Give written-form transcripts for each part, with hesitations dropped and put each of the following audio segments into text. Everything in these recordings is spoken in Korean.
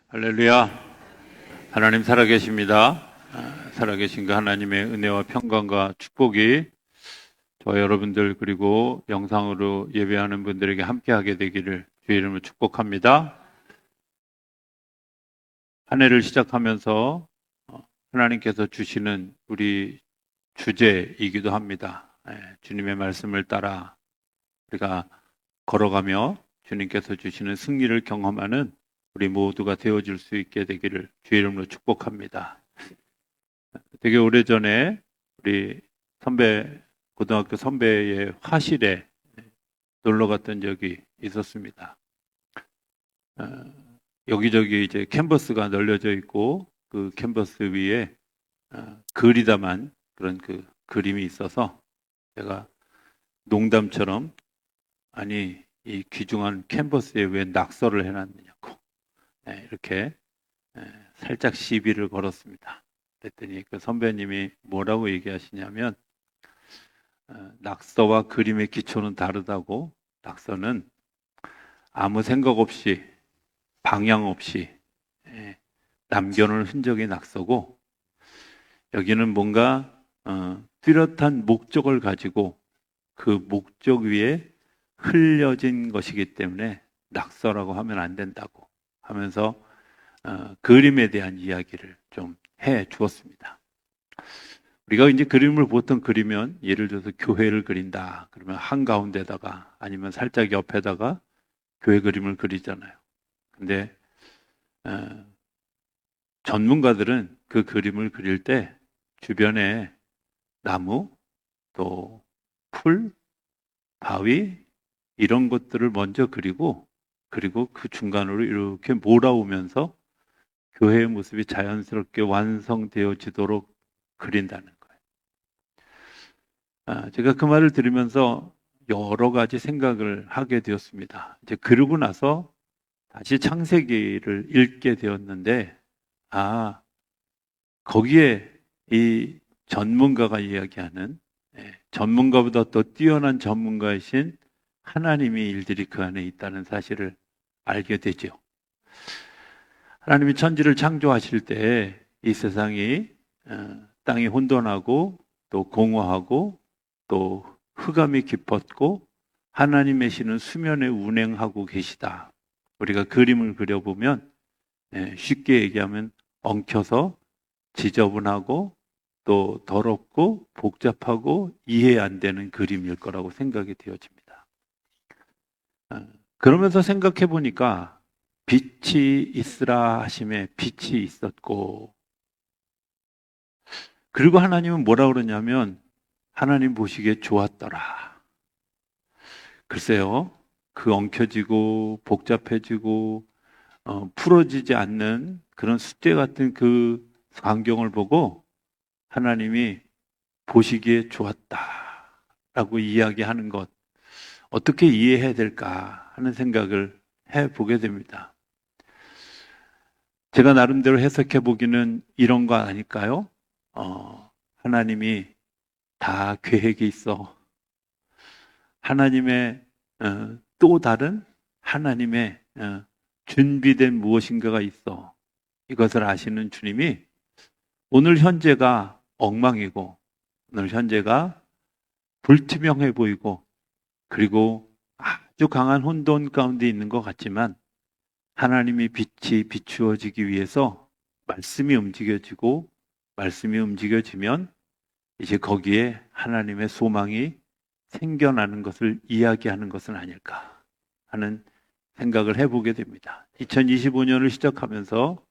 할렐루야. 하나님 살아계십니다. 살아계신 그 하나님의 은혜와 평강과 축복이 저와 여러분들 그리고 영상으로 예배하는 분들에게 함께하게 되기를 주의 이름으로 축복합니다. 한 해를 시작하면서 하나님께서 주시는 우리 주제이기도 합니다. 주님의 말씀을 따라 우리가 걸어가며 주님께서 주시는 승리를 경험하는 우리 모두가 되어질 수 있게 되기를 주의 이름으로 축복합니다. 되게 오래전에 우리 고등학교 선배의 화실에 놀러 갔던 적이 있었습니다. 여기저기 이제 캔버스가 널려져 있고 그 캔버스 위에 그리다만 그런 그 그림이 있어서 제가 농담처럼 아니 이 귀중한 캔버스에 왜 낙서를 해놨느냐고 이렇게 살짝 시비를 걸었습니다. 그랬더니 그 선배님이 뭐라고 얘기하시냐면 낙서와 그림의 기초는 다르다고. 낙서는 아무 생각 없이 방향 없이 남겨놓은 흔적이 낙서고, 여기는 뭔가 뚜렷한 목적을 가지고 그 목적 위에 흘려진 것이기 때문에 낙서라고 하면 안 된다고 하면서 그림에 대한 이야기를 좀 해 주었습니다. 우리가 이제 그림을 보통 그리면 예를 들어서 교회를 그린다 그러면 한가운데다가 아니면 살짝 옆에다가 교회 그림을 그리잖아요. 근데 전문가들은 그 그림을 그릴 때 주변에 나무, 또 풀, 바위 이런 것들을 먼저 그리고 그 중간으로 이렇게 몰아오면서 교회의 모습이 자연스럽게 완성되어지도록 그린다는 거예요. 제가 그 말을 들으면서 여러 가지 생각을 하게 되었습니다. 이제 그러고 나서 다시 창세기를 읽게 되었는데, 거기에 이 전문가가 이야기하는 전문가보다 더 뛰어난 전문가이신 하나님의 일들이 그 안에 있다는 사실을 알게 되죠. 하나님이 천지를 창조하실 때 이 세상이 땅이 혼돈하고 또 공허하고 또 흑암이 깊었고 하나님의 신은 수면에 운행하고 계시다. 우리가 그림을 그려보면 쉽게 얘기하면 엉켜서 지저분하고 또 더럽고 복잡하고 이해 안 되는 그림일 거라고 생각이 되어집니다. 그러면서 생각해 보니까 빛이 있으라 하심에 빛이 있었고, 그리고 하나님은 뭐라 그러냐면 하나님 보시기에 좋았더라. 글쎄요, 그 엉켜지고 복잡해지고 풀어지지 않는 그런 숫대 같은 그 광경을 보고 하나님이 보시기에 좋았다라고 이야기하는 것, 어떻게 이해해야 될까 하는 생각을 해보게 됩니다. 제가 나름대로 해석해 보기는 이런 거 아닐까요? 하나님이 다 계획이 있어. 하나님의 또 다른 하나님의 준비된 무엇인가가 있어. 이것을 아시는 주님이 오늘 현재가 엉망이고 오늘 현재가 불투명해 보이고 그리고 아주 강한 혼돈 가운데 있는 것 같지만 하나님이 빛이 비추어지기 위해서 말씀이 움직여지고 말씀이 움직여지면 이제 거기에 하나님의 소망이 생겨나는 것을 이야기하는 것은 아닐까 하는 생각을 해보게 됩니다. 2025년을 시작하면서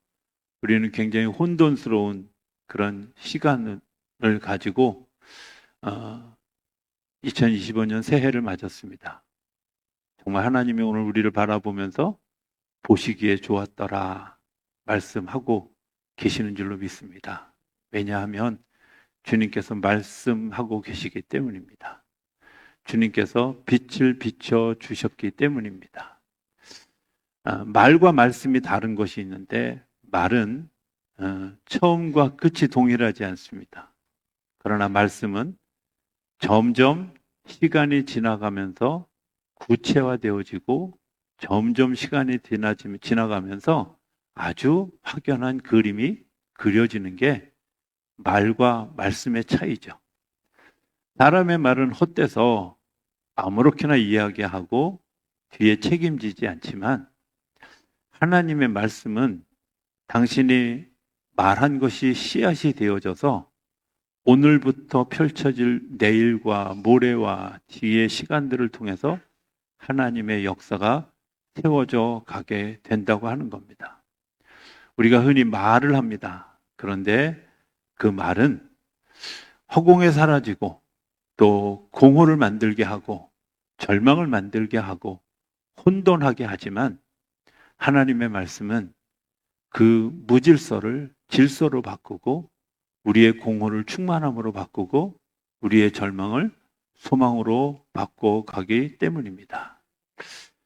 우리는 굉장히 혼돈스러운 그런 시간을 가지고 2025년 새해를 맞았습니다. 정말 하나님이 오늘 우리를 바라보면서 보시기에 좋았더라 말씀하고 계시는 줄로 믿습니다. 왜냐하면 주님께서 말씀하고 계시기 때문입니다. 주님께서 빛을 비춰 주셨기 때문입니다. 말과 말씀이 다른 것이 있는데 말은 처음과 끝이 동일하지 않습니다. 그러나 말씀은 점점 시간이 지나가면서 구체화되어지고 점점 시간이 지나가면서 아주 확연한 그림이 그려지는 게 말과 말씀의 차이죠. 사람의 말은 헛돼서 아무렇게나 이야기하고 뒤에 책임지지 않지만 하나님의 말씀은 당신이 말한 것이 씨앗이 되어져서 오늘부터 펼쳐질 내일과 모레와 뒤의 시간들을 통해서 하나님의 역사가 세워져 가게 된다고 하는 겁니다. 우리가 흔히 말을 합니다. 그런데 그 말은 허공에 사라지고 또 공허를 만들게 하고 절망을 만들게 하고 혼돈하게 하지만 하나님의 말씀은 그 무질서를 질서로 바꾸고 우리의 공허를 충만함으로 바꾸고 우리의 절망을 소망으로 바꿔가기 때문입니다.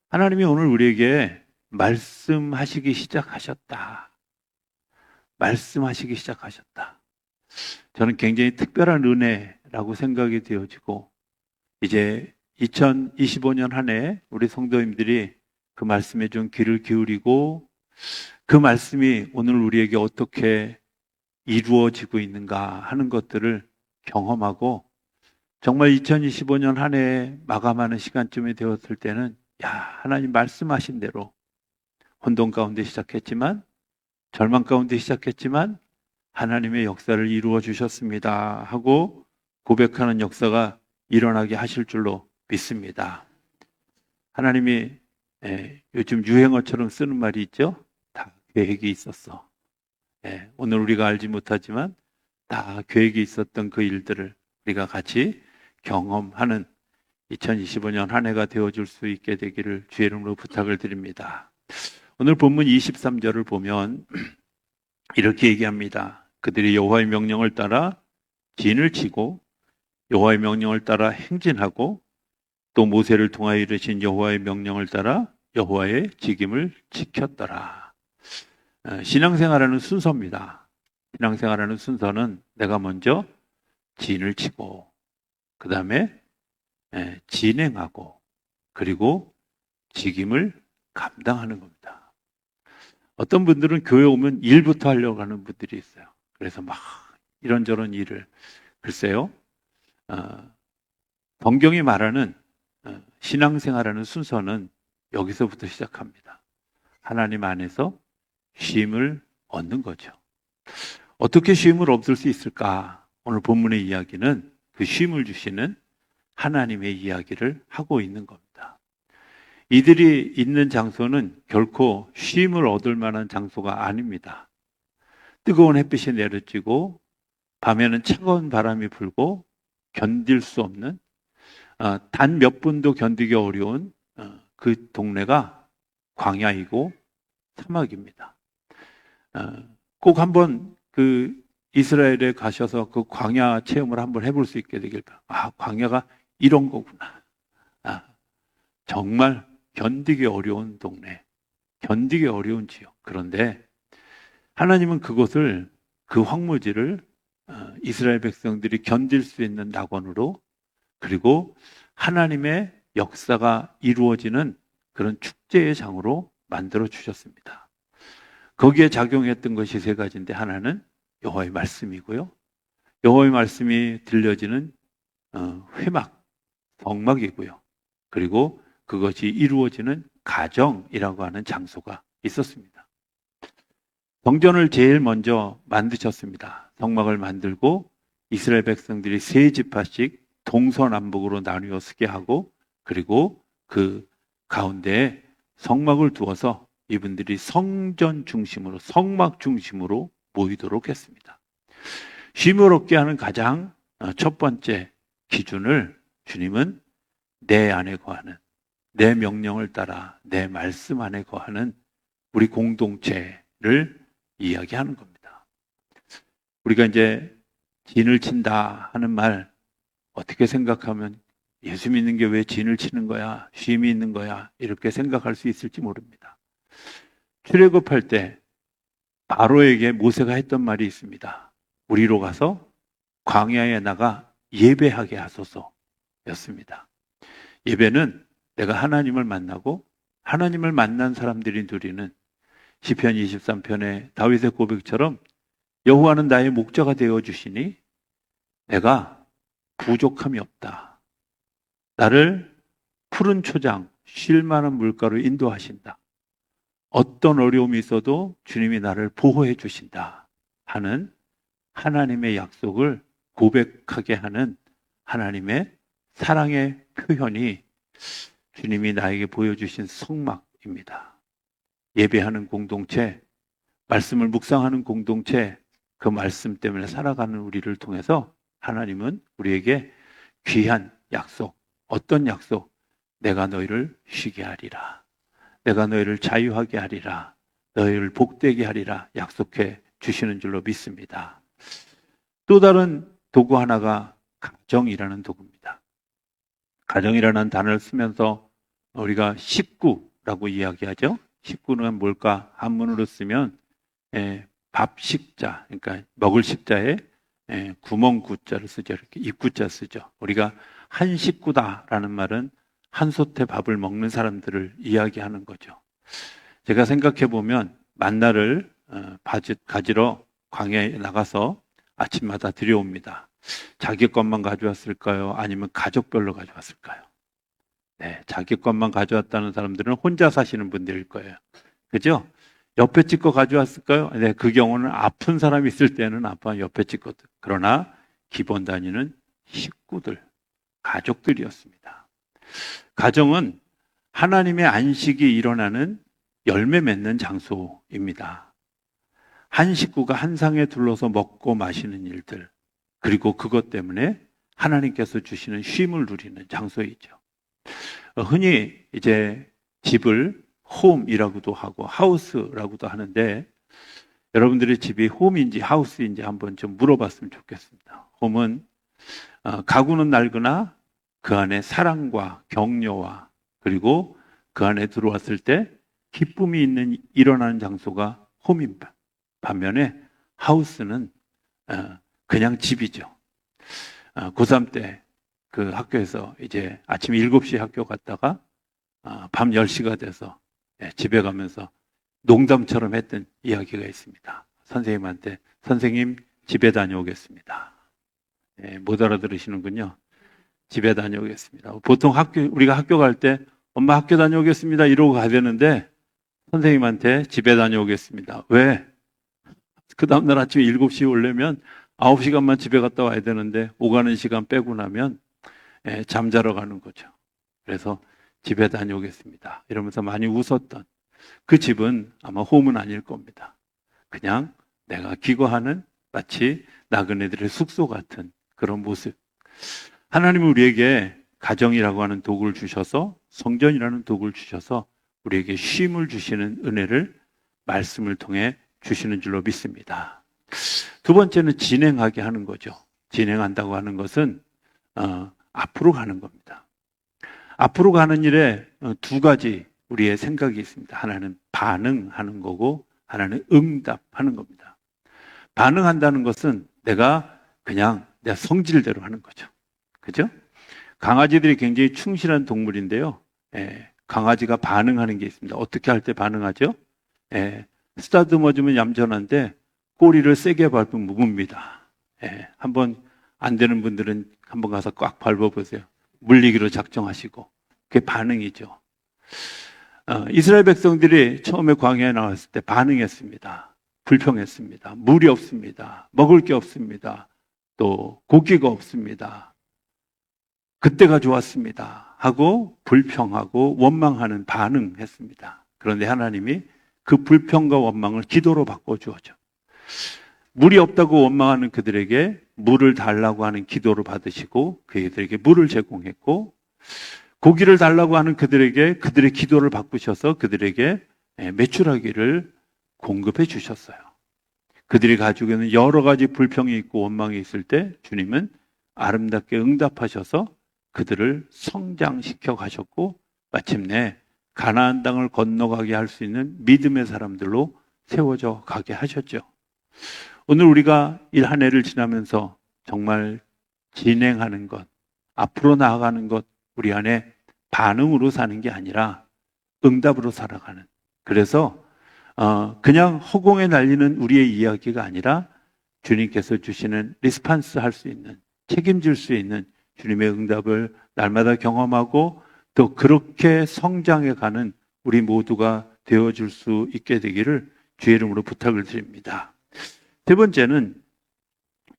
하나님이 오늘 우리에게 말씀하시기 시작하셨다. 말씀하시기 시작하셨다. 저는 굉장히 특별한 은혜라고 생각이 되어지고 이제 2025년 한 해 우리 성도님들이 그 말씀에 좀 귀를 기울이고 그 말씀이 오늘 우리에게 어떻게 이루어지고 있는가 하는 것들을 경험하고 정말 2025년 한 해 마감하는 시간쯤이 되었을 때는 하나님 말씀하신 대로 혼돈 가운데 시작했지만 절망 가운데 시작했지만 하나님의 역사를 이루어 주셨습니다 하고 고백하는 역사가 일어나게 하실 줄로 믿습니다. 하나님이 요즘 유행어처럼 쓰는 말이 있죠. 다 계획이 있었어. 오늘 우리가 알지 못하지만 다 계획이 있었던 그 일들을 우리가 같이 경험하는 2025년 한 해가 되어줄 수 있게 되기를 주의 이름으로 부탁을 드립니다. 오늘 본문 23절을 보면 이렇게 얘기합니다. 그들이 여호와의 명령을 따라 진을 치고 여호와의 명령을 따라 행진하고 또 모세를 통하여 이르신 여호와의 명령을 따라 여호와의 직임을 지켰더라. 신앙생활하는 순서입니다. 신앙생활하는 순서는 내가 먼저 진을 치고 그 다음에 진행하고 그리고 직임을 감당하는 겁니다. 어떤 분들은 교회 오면 일부터 하려고 하는 분들이 있어요. 그래서 막 이런저런 일을 글쎄요. 성경이 말하는 신앙생활하는 순서는 여기서부터 시작합니다. 하나님 안에서 쉼을 얻는 거죠. 어떻게 쉼을 얻을 수 있을까? 오늘 본문의 이야기는 그 쉼을 주시는 하나님의 이야기를 하고 있는 겁니다. 이들이 있는 장소는 결코 쉼을 얻을 만한 장소가 아닙니다. 뜨거운 햇빛이 내려지고 밤에는 차가운 바람이 불고 견딜 수 없는 단 몇 분도 견디기 어려운 그 동네가 광야이고 사막입니다. 꼭 한번 그 이스라엘에 가셔서 그 광야 체험을 한번 해볼 수 있게 되길 바랍니다. 광야가 이런 거구나. 정말 견디기 어려운 동네, 견디기 어려운 지역. 그런데 하나님은 그곳을 그 황무지를 이스라엘 백성들이 견딜 수 있는 낙원으로 그리고 하나님의 역사가 이루어지는 그런 축제의 장으로 만들어 주셨습니다. 거기에 작용했던 것이 세 가지인데 하나는 여호와의 말씀이고요. 여호와의 말씀이 들려지는 회막, 성막이고요. 그리고 그것이 이루어지는 가정이라고 하는 장소가 있었습니다. 성전을 제일 먼저 만드셨습니다. 성막을 만들고 이스라엘 백성들이 세 지파씩 동서남북으로 나누어 서게 하고 그리고 그 가운데에 성막을 두어서 이분들이 성전 중심으로 성막 중심으로 모이도록 했습니다. 쉼을 얻게 하는 가장 첫 번째 기준을 주님은 내 안에 거하는 내 명령을 따라 내 말씀 안에 거하는 우리 공동체를 이야기하는 겁니다. 우리가 이제 진을 친다 하는 말 어떻게 생각하면 예수 믿는 게 왜 진을 치는 거야? 쉼이 있는 거야? 이렇게 생각할 수 있을지 모릅니다. 출애굽할 때 바로에게 모세가 했던 말이 있습니다. 우리로 가서 광야에 나가 예배하게 하소서였습니다. 예배는 내가 하나님을 만나고 하나님을 만난 사람들이 누리는 시편 23편의 다윗의 고백처럼 여호와는 나의 목자가 되어 주시니 내가 부족함이 없다. 나를 푸른 초장, 쉴 만한 물가로 인도하신다. 어떤 어려움이 있어도 주님이 나를 보호해 주신다 하는 하나님의 약속을 고백하게 하는 하나님의 사랑의 표현이 주님이 나에게 보여주신 성막입니다. 예배하는 공동체, 말씀을 묵상하는 공동체, 그 말씀 때문에 살아가는 우리를 통해서 하나님은 우리에게 귀한 약속, 어떤 약속? 내가 너희를 쉬게 하리라. 내가 너희를 자유하게 하리라. 너희를 복되게 하리라 약속해 주시는 줄로 믿습니다. 또 다른 도구 하나가 가정이라는 도구입니다. 가정이라는 단어를 쓰면서 우리가 식구라고 이야기하죠. 식구는 뭘까? 한문으로 쓰면 밥식자, 그러니까 먹을 식자에 구멍 구자를 쓰죠. 이렇게 입구자 쓰죠. 우리가 한 식구다라는 말은 한 솥에 밥을 먹는 사람들을 이야기하는 거죠. 제가 생각해 보면 만나를 가지러 광야에 나가서 아침마다 들여옵니다. 자기 것만 가져왔을까요? 아니면 가족별로 가져왔을까요? 네, 자기 것만 가져왔다는 사람들은 혼자 사시는 분들일 거예요. 그죠? 옆에 집 거 가져왔을까요? 네, 그 경우는 아픈 사람이 있을 때는 아파 옆에 집 거. 그러나 기본 단위는 식구들, 가족들이었습니다. 가정은 하나님의 안식이 일어나는 열매 맺는 장소입니다. 한 식구가 한 상에 둘러서 먹고 마시는 일들, 그리고 그것 때문에 하나님께서 주시는 쉼을 누리는 장소이죠. 흔히 이제 집을 홈이라고도 하고 하우스라고도 하는데 여러분들의 집이 홈인지 하우스인지 한번 좀 물어봤으면 좋겠습니다. 홈은 가구는 낡으나 그 안에 사랑과 격려와 그리고 그 안에 들어왔을 때 기쁨이 일어나는 장소가 홈인 반면에 하우스는 그냥 집이죠. 고3 때 그 학교에서 이제 아침 7시에 학교 갔다가 밤 10시가 돼서 집에 가면서 농담처럼 했던 이야기가 있습니다. 선생님한테 선생님 집에 다녀오겠습니다. 못 알아들으시는군요. 집에 다녀오겠습니다. 보통 우리가 학교 갈 때 엄마 학교 다녀오겠습니다 이러고 가야 되는데 선생님한테 집에 다녀오겠습니다. 왜? 그 다음날 아침 7시에 오려면 9시간만 집에 갔다 와야 되는데 오가는 시간 빼고 나면 잠자러 가는 거죠. 그래서 집에 다녀오겠습니다 이러면서 많이 웃었던 그 집은 아마 홈은 아닐 겁니다. 그냥 내가 기거하는 마치 나그네들의 숙소 같은 그런 모습. 하나님은 우리에게 가정이라고 하는 도구를 주셔서 성전이라는 도구를 주셔서 우리에게 쉼을 주시는 은혜를 말씀을 통해 주시는 줄로 믿습니다. 두 번째는 진행하게 하는 거죠. 진행한다고 하는 것은 앞으로 가는 겁니다. 앞으로 가는 일에 두 가지 우리의 생각이 있습니다. 하나는 반응하는 거고 하나는 응답하는 겁니다. 반응한다는 것은 내가 그냥 내 성질대로 하는 거죠. 그죠? 강아지들이 굉장히 충실한 동물인데요. 강아지가 반응하는 게 있습니다. 어떻게 할 때 반응하죠? 쓰다듬어주면 얌전한데 꼬리를 세게 밟으면 묵습니다. 한번 안 되는 분들은 한번 가서 꽉 밟아보세요. 물리기로 작정하시고. 그게 반응이죠. 이스라엘 백성들이 처음에 광야에 나왔을 때 반응했습니다. 불평했습니다. 물이 없습니다. 먹을 게 없습니다. 또 고기가 없습니다. 그때가 좋았습니다 하고 불평하고 원망하는 반응했습니다. 그런데 하나님이 그 불평과 원망을 기도로 바꿔주었죠. 물이 없다고 원망하는 그들에게 물을 달라고 하는 기도를 받으시고 그들에게 물을 제공했고, 고기를 달라고 하는 그들에게 그들의 기도를 바꾸셔서 그들에게 메추라기를 공급해 주셨어요. 그들이 가지고 있는 여러 가지 불평이 있고 원망이 있을 때 주님은 아름답게 응답하셔서 그들을 성장시켜 가셨고 마침내 가나안 땅을 건너가게 할 수 있는 믿음의 사람들로 세워져 가게 하셨죠. 오늘 우리가 한 해를 지나면서 정말 진행하는 것, 앞으로 나아가는 것, 우리 안에 반응으로 사는 게 아니라 응답으로 살아가는. 그래서 그냥 허공에 날리는 우리의 이야기가 아니라 주님께서 주시는 리스판스 할 수 있는, 책임질 수 있는 주님의 응답을 날마다 경험하고 또 그렇게 성장해 가는 우리 모두가 되어줄 수 있게 되기를 주의 이름으로 부탁을 드립니다. 세 번째는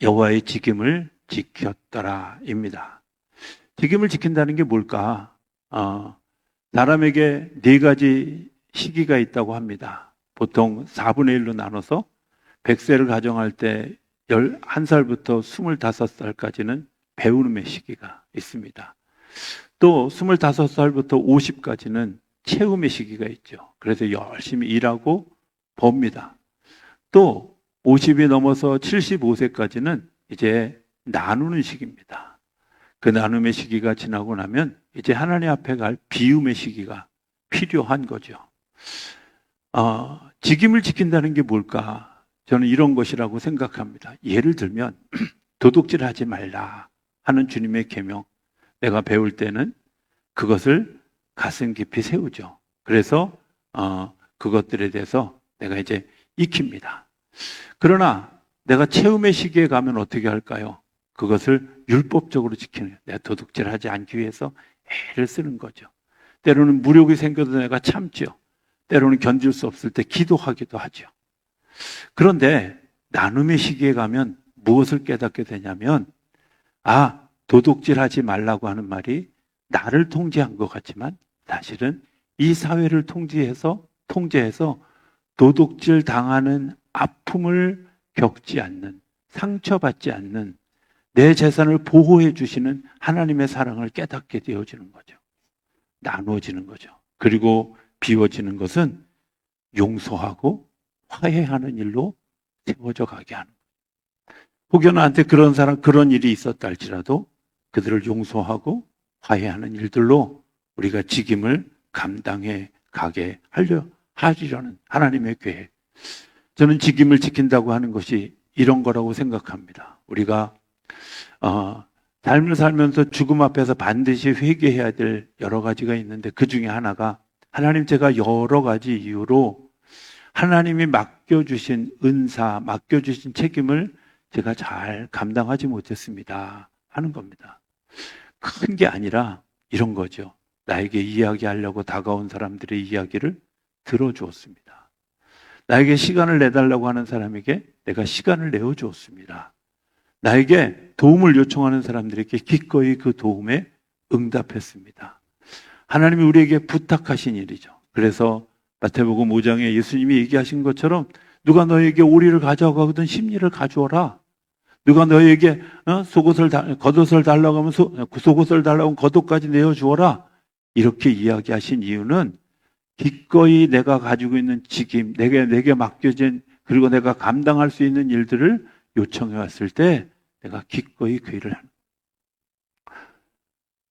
여호와의 직임을 지켰더라입니다. 직임을 지킨다는 게 뭘까? 사람에게 네 가지 시기가 있다고 합니다. 보통 4분의 1로 나눠서 100세를 가정할 때 11살부터 25살까지는 배우름의 시기가 있습니다. 또 25살부터 50까지는 채움의 시기가 있죠. 그래서 열심히 일하고 법니다. 또 50이 넘어서 75세까지는 이제 나누는 시기입니다. 그 나눔의 시기가 지나고 나면 이제 하나님 앞에 갈 비움의 시기가 필요한 거죠. 직임을 지킨다는 게 뭘까? 저는 이런 것이라고 생각합니다. 예를 들면 도둑질하지 말라 하는 주님의 계명, 내가 배울 때는 그것을 가슴 깊이 세우죠. 그래서 그것들에 대해서 내가 이제 익힙니다. 그러나 내가 체험의 시기에 가면 어떻게 할까요? 그것을 율법적으로 지키는, 내가 도둑질하지 않기 위해서 애를 쓰는 거죠. 때로는 무력이 생겨도 내가 참죠. 때로는 견딜 수 없을 때 기도하기도 하죠. 그런데 나눔의 시기에 가면 무엇을 깨닫게 되냐면, 도둑질하지 말라고 하는 말이 나를 통제한 것 같지만 사실은 이 사회를 통제해서 도둑질 당하는 아픔을 겪지 않는, 상처받지 않는 내 재산을 보호해 주시는 하나님의 사랑을 깨닫게 되어지는 거죠. 나누어지는 거죠. 그리고 비워지는 것은 용서하고 화해하는 일로 세워져 가게 하는 거예요. 혹여 나한테 그런 일이 있었다 할지라도 그들을 용서하고 화해하는 일들로 우리가 직임을 감당해 가게 하리려는 하나님의 계획. 저는 직임을 지킨다고 하는 것이 이런 거라고 생각합니다. 우리가 삶을 살면서 죽음 앞에서 반드시 회개해야 될 여러 가지가 있는데 그 중에 하나가, 하나님, 제가 여러 가지 이유로 하나님이 맡겨주신 은사, 맡겨주신 책임을 제가 잘 감당하지 못했습니다 하는 겁니다. 큰 게 아니라 이런 거죠. 나에게 이야기하려고 다가온 사람들의 이야기를 들어주었습니다. 나에게 시간을 내달라고 하는 사람에게 내가 시간을 내어주었습니다. 나에게 도움을 요청하는 사람들에게 기꺼이 그 도움에 응답했습니다. 하나님이 우리에게 부탁하신 일이죠. 그래서 마태복음 5장에 예수님이 얘기하신 것처럼 누가 너에게 오리를 가져가거든 심리를 가져오라. 누가 너에게 겉옷을 달라고 하면 속옷을 달라고 하면 겉옷까지 내어주어라. 이렇게 이야기하신 이유는 기꺼이 내가 가지고 있는 직임, 내게 맡겨진, 그리고 내가 감당할 수 있는 일들을 요청해 왔을 때 내가 기꺼이 그 일을 하는.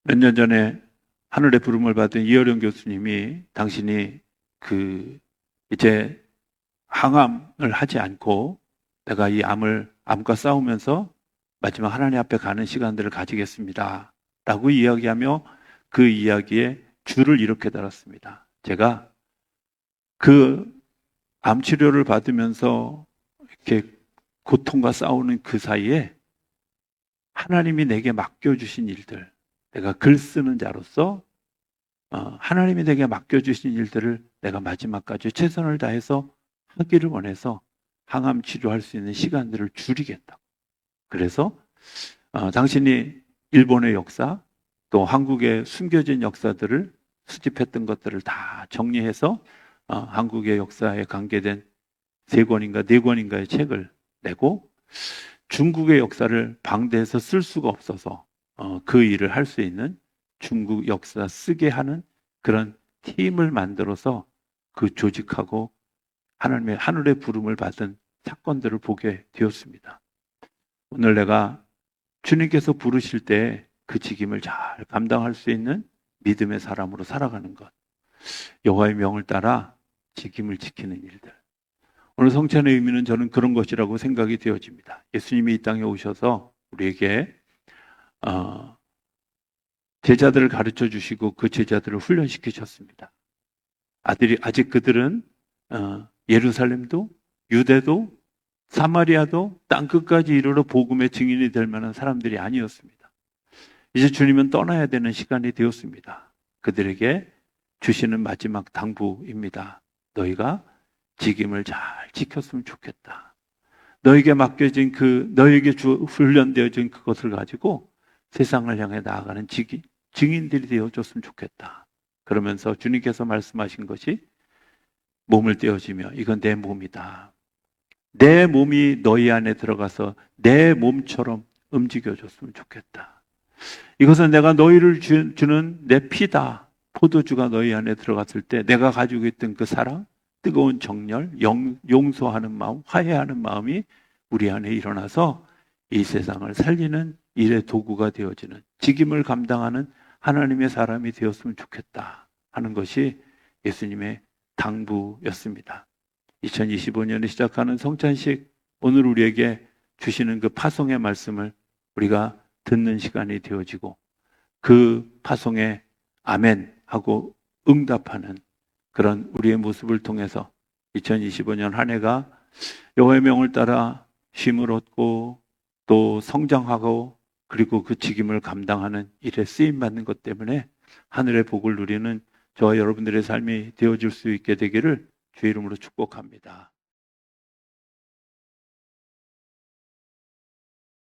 몇 년 전에 하늘의 부름을 받은 이어령 교수님이, 당신이 이제 항암을 하지 않고 내가 이 암과 싸우면서 마지막 하나님 앞에 가는 시간들을 가지겠습니다 라고 이야기하며 그 이야기에 줄을 이렇게 달았습니다. 제가 그 암 치료를 받으면서 이렇게 고통과 싸우는 그 사이에 하나님이 내게 맡겨주신 일들, 내가 글 쓰는 자로서 하나님이 내게 맡겨주신 일들을 내가 마지막까지 최선을 다해서 하기를 원해서 항암 치료할 수 있는 시간들을 줄이겠다. 그래서 당신이 일본의 역사, 또 한국의 숨겨진 역사들을 수집했던 것들을 다 정리해서 한국의 역사에 관계된 3권인가 4권인가의 책을 내고, 중국의 역사를 방대해서 쓸 수가 없어서 그 일을 할 수 있는 중국 역사 쓰게 하는 그런 팀을 만들어서 그 조직하고 하늘의 부름을 받은 사건들을 보게 되었습니다. 오늘 내가 주님께서 부르실 때 그 직임을 잘 감당할 수 있는 믿음의 사람으로 살아가는 것, 여호와의 명을 따라 직임을 지키는 일들. 오늘 성찬의 의미는 저는 그런 것이라고 생각이 되어집니다. 예수님이 이 땅에 오셔서 우리에게 제자들을 가르쳐 주시고 그 제자들을 훈련시키셨습니다. 아직 그들은 예루살렘도 유대도 사마리아도 땅끝까지 이르러 복음의 증인이 될 만한 사람들이 아니었습니다. 이제 주님은 떠나야 되는 시간이 되었습니다. 그들에게 주시는 마지막 당부입니다. 너희가 직임을 잘 지켰으면 좋겠다. 너에게 맡겨진 너에게 훈련되어진 그것을 가지고 세상을 향해 나아가는 증인들이 되어줬으면 좋겠다. 그러면서 주님께서 말씀하신 것이 몸을 떼어주며 이건 내 몸이다. 내 몸이 너희 안에 들어가서 내 몸처럼 움직여줬으면 좋겠다. 이것은 내가 너희를 주는 내 피다. 포도주가 너희 안에 들어갔을 때 내가 가지고 있던 그 사랑, 뜨거운 정열, 용서하는 마음, 화해하는 마음이 우리 안에 일어나서 이 세상을 살리는 일의 도구가 되어지는 직임을 감당하는 하나님의 사람이 되었으면 좋겠다 하는 것이 예수님의 당부였습니다. 2025년에 시작하는 성찬식, 오늘 우리에게 주시는 그 파송의 말씀을 우리가 듣는 시간이 되어지고 그 파송에 아멘 하고 응답하는 그런 우리의 모습을 통해서 2025년 한 해가 여호와의 명을 따라 쉼을 얻고 또 성장하고 그리고 그 직임을 감당하는 일에 쓰임받는 것 때문에 하늘의 복을 누리는 저와 여러분들의 삶이 되어질 수 있게 되기를 주의 이름으로 축복합니다.